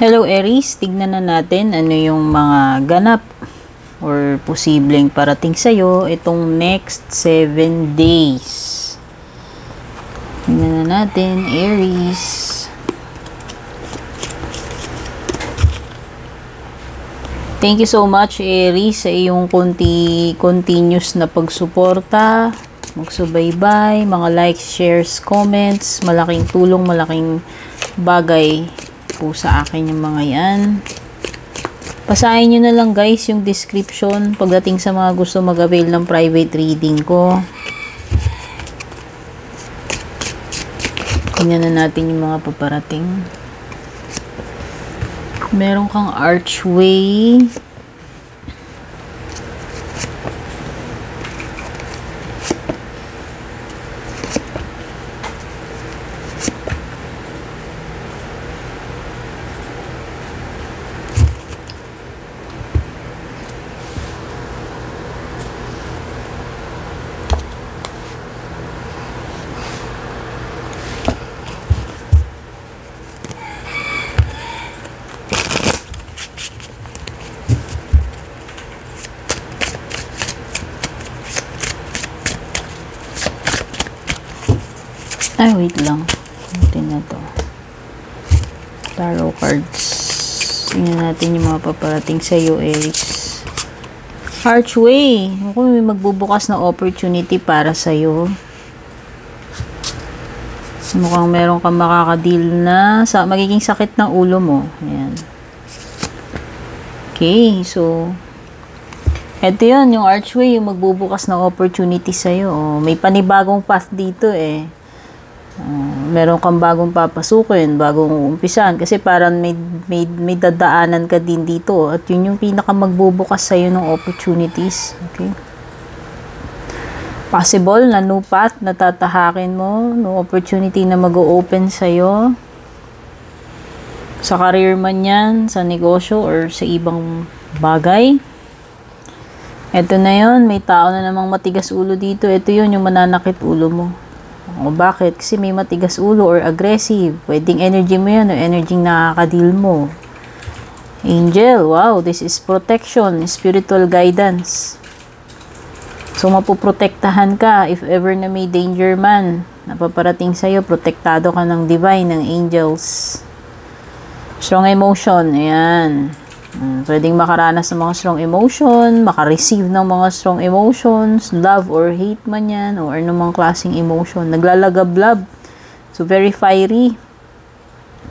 Hello Aries, tignan na natin ano yung mga ganap or posibleng parating sa'yo itong next 7 days. Tignan na natin, Aries. Thank you so much, Aries, sa iyong continuous na pagsuporta, magsubaybay, mga likes, shares, comments. Malaking tulong, malaking bagay po sa akin yung mga yan. Basahin nyo na lang guys yung description pagdating sa mga gusto mag-avail ng private reading ko. Tingnan na natin yung mga paparating. Meron kang archway. Ay, wait lang. Natin na to. Tarot cards. Tingnan natin yung mga paparating sa'yo, Aries. Archway. Kung may magbubukas na opportunity para sa'yo. Mukhang meron kang makakadeal na magiging sakit ng ulo mo. Ayan. Okay, so eto yun, yung archway, yung magbubukas na opportunity sa'yo. Oh, may panibagong path dito eh. Meron kang bagong papasukin, bagong umpisan kasi parang may dadaanan ka din dito at yun yung pinaka magbubukas sa iyo ng opportunities. Okay? Possible na new path na tatahakin mo, no opportunity na mag-o-open sa iyo. Sa career man yan, sa negosyo or sa ibang bagay. Ito na yun, may tao na namang matigas ulo dito. Ito yun, yung mananakit ulo mo. O bakit? Kasi may matigas ulo or aggressive. Pwedeng energy mo yan o energy nakakadeal mo. Angel, wow, this is protection, spiritual guidance. So, mapuprotektahan ka if ever na may danger man napaparating sa'yo, protektado ka ng divine, ng angels. Strong emotion, ayan. Pwedeng makaranas ng mga strong emotion, makareceive ng mga strong emotions, love or hate man yan, or anumang klaseng emotion. Naglalagablab. So, very fiery.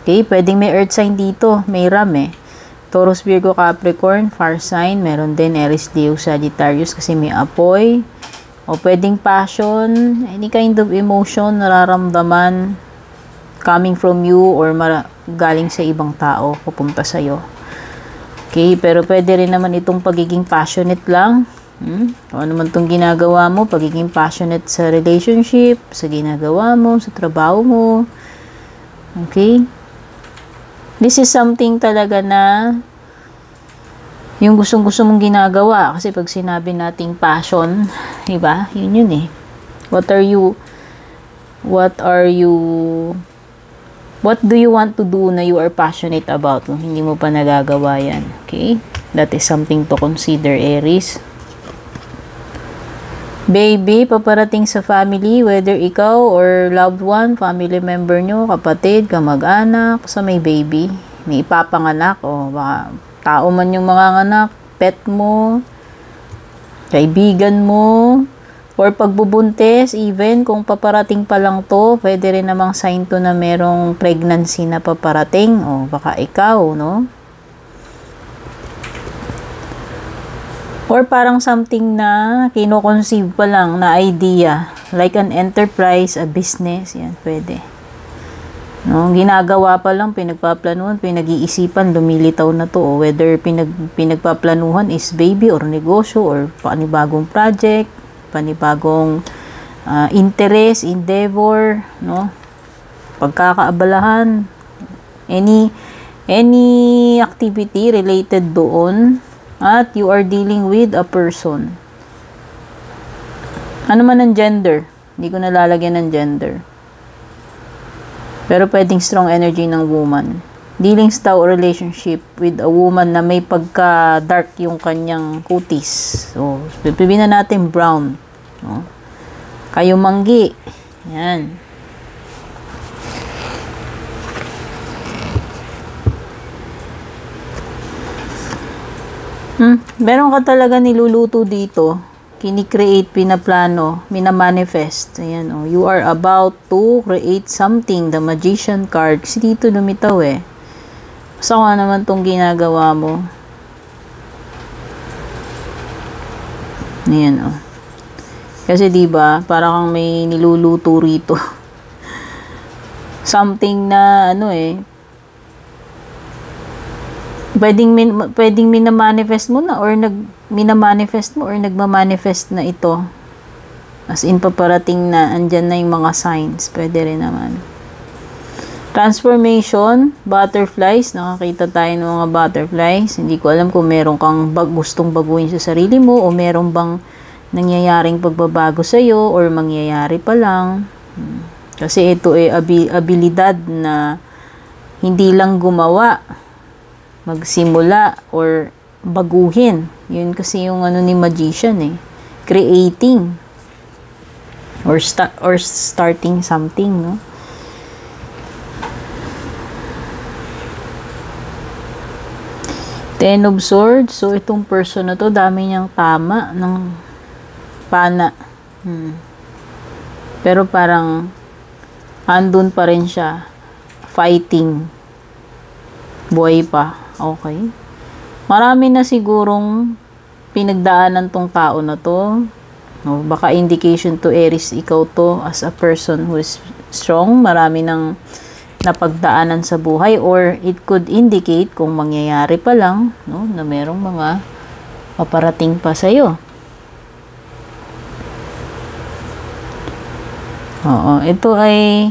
Okay, pwedeng may earth sign dito. May ram eh. Taurus, Virgo, Capricorn, fire sign. Meron din Aries, Leo, Sagittarius kasi may apoy. O pwedeng passion, any kind of emotion nararamdaman coming from you or galing sa ibang tao, pupunta sa'yo. Okay, pero pwede rin naman itong pagiging passionate lang. Kung ano man itong ginagawa mo, pagiging passionate sa relationship, sa ginagawa mo, sa trabaho mo. Okay? This is something talaga na yung gustong-gusto mong ginagawa. Kasi pag sinabi nating passion, diba? Yun eh. What do you want to do na you are passionate about? Kung hindi mo pa nagagawa yan. Okay? That is something to consider, Aries. Baby, paparating sa family, whether ikaw or loved one, family member nyo, kapatid, kamag-anak, sa may baby, may ipapanganak, o baka tao man yung mga anak, pet mo, kaibigan mo, or pagbubuntis, even kung paparating pa lang to, pwede rin namang sign to na merong pregnancy na paparating. O baka ikaw, no? Or parang something na kino-conceive pa lang na idea. Like an enterprise, a business. Yan, pwede. No? Ginagawa pa lang, pinagpaplanuhan, pinag-iisipan, lumilitaw na to. O whether pinagpaplanuhan is baby or negosyo or panibagong project, panibagong interest, endeavor, no? Pagkakaabalahan, any activity related doon, at you are dealing with a person. Ano man ang gender, hindi ko nalalagyan ng gender. Pero pwedeng strong energy ng woman. dealings daw relationship with a woman na may pagka-dark yung kanyang kutis. So, pipiliin na natin brown. No? Kayo manggi. Yan. Meron ka talaga niluluto dito. Kini-create, pinaplano, minamanifest. Ayan, oh. You are about to create something. The Magician card. Kasi dito lumitaw eh. Basta ko naman tong ginagawa mo. Ayan, oh. Kasi diba, para kang may niluluto rito. Something na, ano eh, pwedeng minamanifest mo na or minamanifest mo or nagmamanifest na ito. As in, paparating na, andyan na yung mga signs. Pwede rin naman. Transformation, butterflies. Nakakita tayo ng mga butterflies. Hindi ko alam kung meron kang gustong baguhin sa sarili mo o meron bang nangyayaring pagbabago sa'yo or mangyayari pa lang. Kasi ito ay abilidad na hindi lang gumawa, magsimula or baguhin. Yun kasi yung ano ni Magician eh. Creating or starting something, no? Ten of Swords. So, itong person na to, dami niyang tama ng pana. Pero parang andun pa rin siya. Fighting. Buhay pa. Okay. Marami na sigurong pinagdaanan tong tao na to. No, baka indication to Aries, ikaw to as a person who is strong. Marami nang napagdaanan sa buhay or it could indicate kung mangyayari pa lang, no, na merong mga paparating pa sa'yo. Oo, ito ay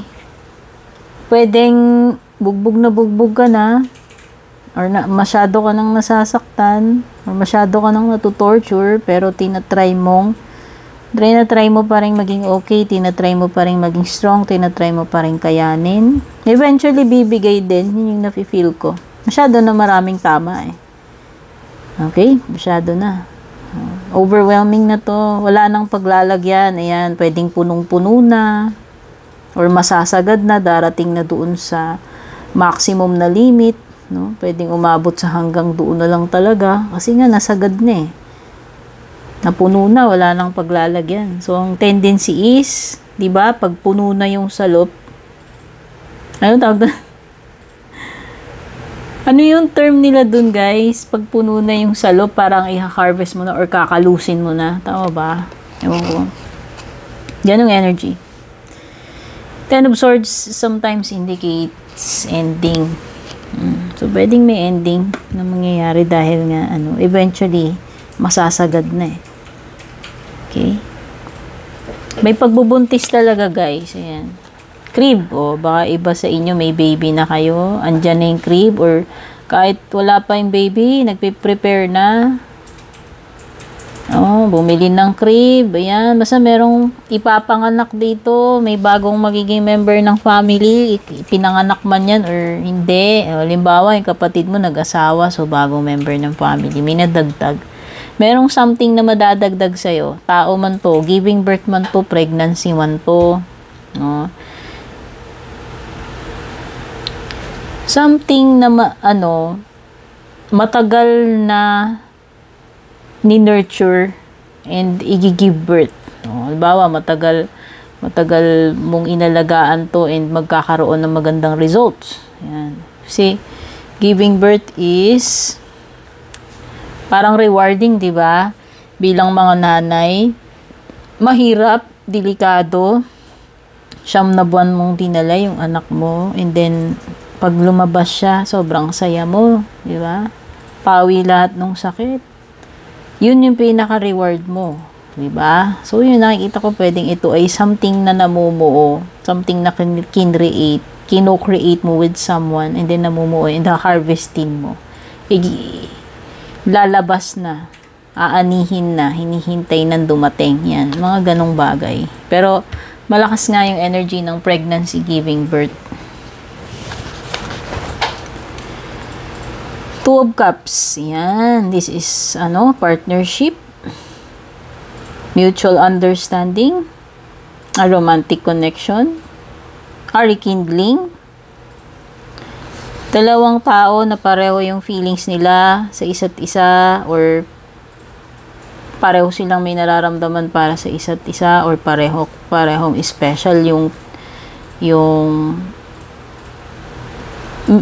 pwedeng bugbog ka na or masyado ka nang nasasaktan or masyado ka nang natutorture pero tinatry mo pa rin maging okay, tinatry mo pa rin maging strong, tinatry mo pa rin kayanin. Eventually, bibigay din. Yun yung nafe-feel ko. Masyado na maraming tama eh. Okay? Masyado na. Overwhelming na to. Wala nang paglalagyan. Ayan, pwedeng punong-puno na. Or masasagad na, darating na doon sa maximum na limit. No? Pwedeng umabot sa hanggang doon na lang talaga. Kasi nga, nasagad na eh. Napuno na, wala nang paglalagyan. So, ang tendency is, di ba, pag puno na yung salop, ano tawag doon? Ano yung term nila dun, guys? Pag puno na yung salop, parang i-harvest mo na or kakalusin mo na. Tama ba? Ewan ko. Yan ang energy. Ten of Swords sometimes indicates ending. So, pwedeng may ending na mangyayari dahil nga, eventually, masasagad na eh. Okay? May pagbubuntis talaga, guys. Ayan. Crib. O, baka iba sa inyo, may baby na kayo. Andyan na yung crib. Or, kahit wala pa yung baby, nagpe-prepare na. Oh, bumili ng crib. Ayan. Basta merong ipapanganak dito. May bagong magiging member ng family. Pinanganak man yan or hindi. Halimbawa, yung kapatid mo nag-asawa. So, bagong member ng family. May nadagdag. Merong something na madadagdag sa'yo. Tao man to, giving birth man to, pregnancy man to. No? Something na matagal na ni-nurture and i-give birth. No? Halimbawa, matagal mong inalagaan to and magkakaroon ng magandang results. Yan. Kasi, giving birth is parang rewarding, di ba? Bilang mga nanay, mahirap, delikado. 9 na buwan mong dinala yung anak mo, and then pag lumabas siya, sobrang saya mo, di ba? Pawi lahat ng sakit. Yun yung pinaka-reward mo, di ba? So, yun nakikita ko, pwedeng ito ay something na namumuo, something na kino-create mo with someone, and then namumuo, and harvesting mo. Lalabas na, aanihin na, hinihintay ng dumating. Yan, mga ganong bagay. Pero, malakas nga yung energy ng pregnancy, giving birth. Two of Cups. Yan. This is, partnership. Mutual understanding. A romantic connection. A rekindling. Dalawang tao na pareho yung feelings nila sa isa't isa, or pareho silang may nararamdaman para sa isa't isa, or parehong special yung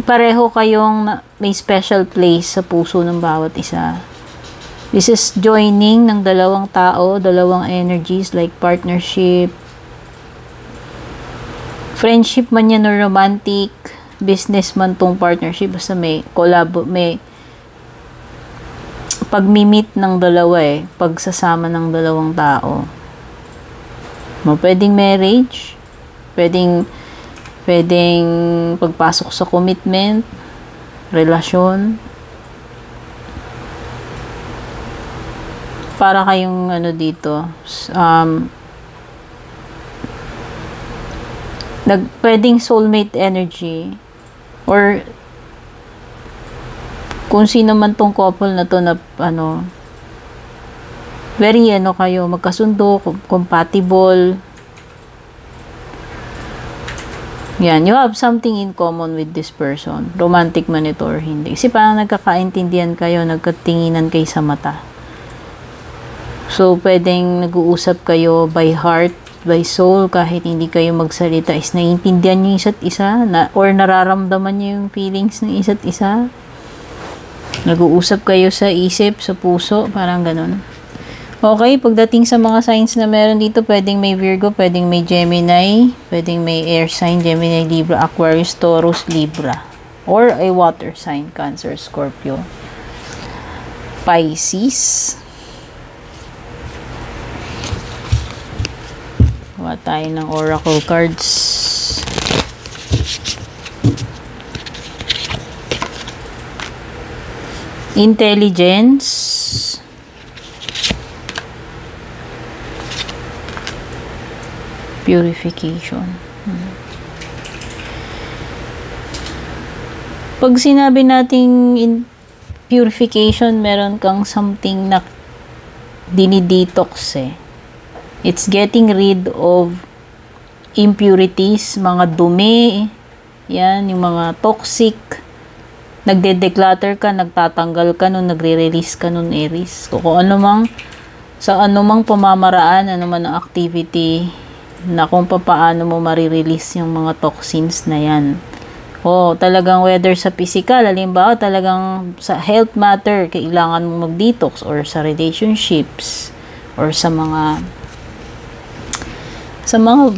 pareho kayong may special place sa puso ng bawat isa. This is joining ng dalawang tao, dalawang energies like partnership, friendship man yan or romantic, business man tong partnership, basta may may pag-meet ng dalawa pagsasama ng dalawang tao. Pwedeng marriage, pwedeng pagpasok sa commitment, relasyon. Para kayong dito, pwedeng soulmate energy, or kung sino man tong couple na to na very kayo, magkasundo, compatible. Yan, you have something in common with this person. Romantic man ito or hindi. Kasi parang nagkakaintindihan kayo, nagkatinginan kayo sa mata. So, pwedeng nag-uusap kayo by heart, by soul, kahit hindi kayo magsalita, is naiintindihan nyo yung isa't isa, or nararamdaman nyo yung feelings ng isa't isa. Nag-uusap kayo sa isip, sa puso, parang ganun. Okay, pagdating sa mga signs na meron dito, pwedeng may Virgo, pwedeng may Gemini, pwedeng may air sign, Gemini, Libra, Aquarius, Taurus, Libra. Or a water sign, Cancer, Scorpio, Pisces. Kuha tayo ng oracle cards. Intelligence. Purification. Pag sinabi nating purification, meron kang something na dinidetox It's getting rid of impurities, mga dumi, yan, yung mga toxic. Nagde-declutter ka, nagtatanggal ka nun, nagre-release ka nun, Aries. Kung sa anumang pamamaraan, anuman ang activity, na kung paano mo marirelease yung mga toxins na yan. Talagang whether sa physical, halimbawa talagang sa health matter, kailangan mo mag-detox, or sa relationships, or sa mga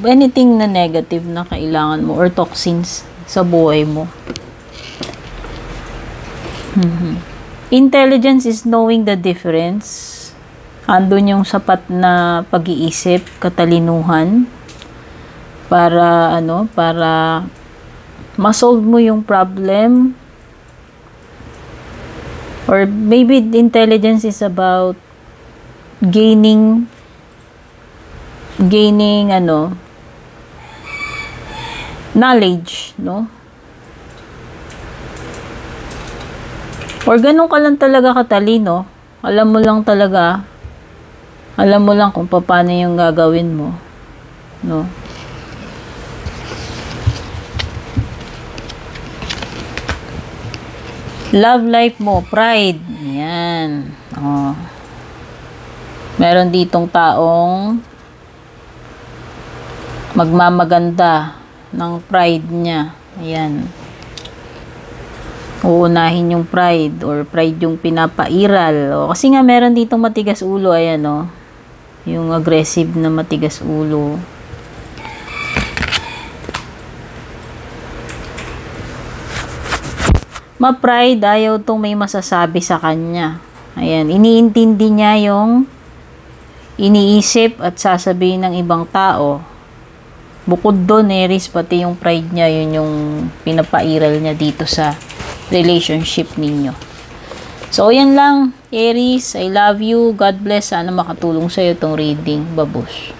anything na negative na kailangan mo, or toxins sa buhay mo. Intelligence is knowing the difference. Andun yung sapat na pag-iisip, katalinuhan, para ma-solve mo yung problem. Or maybe intelligence is about gaining knowledge, no? Or ganun ka lang talaga katalino. Alam mo lang kung paano yung gagawin mo, no? Love life mo, pride. Yan. Meron ditong taong magmamaganda ng pride niya. Ayan. Uunahin yung pride, or pride yung pinapairal. Kasi nga meron ditong matigas ulo, ayan yung aggressive na matigas ulo. Ma-pride, ayaw tong may masasabi sa kanya. Ayan, iniintindi niya yung iniisip at sasabihin ng ibang tao. Bukod doon, Aries, pati yung pride niya, yun yung pinapairal niya dito sa relationship ninyo. So, yan lang, Aries. I love you. God bless. Sana makatulong sa'yo itong reading. Babush.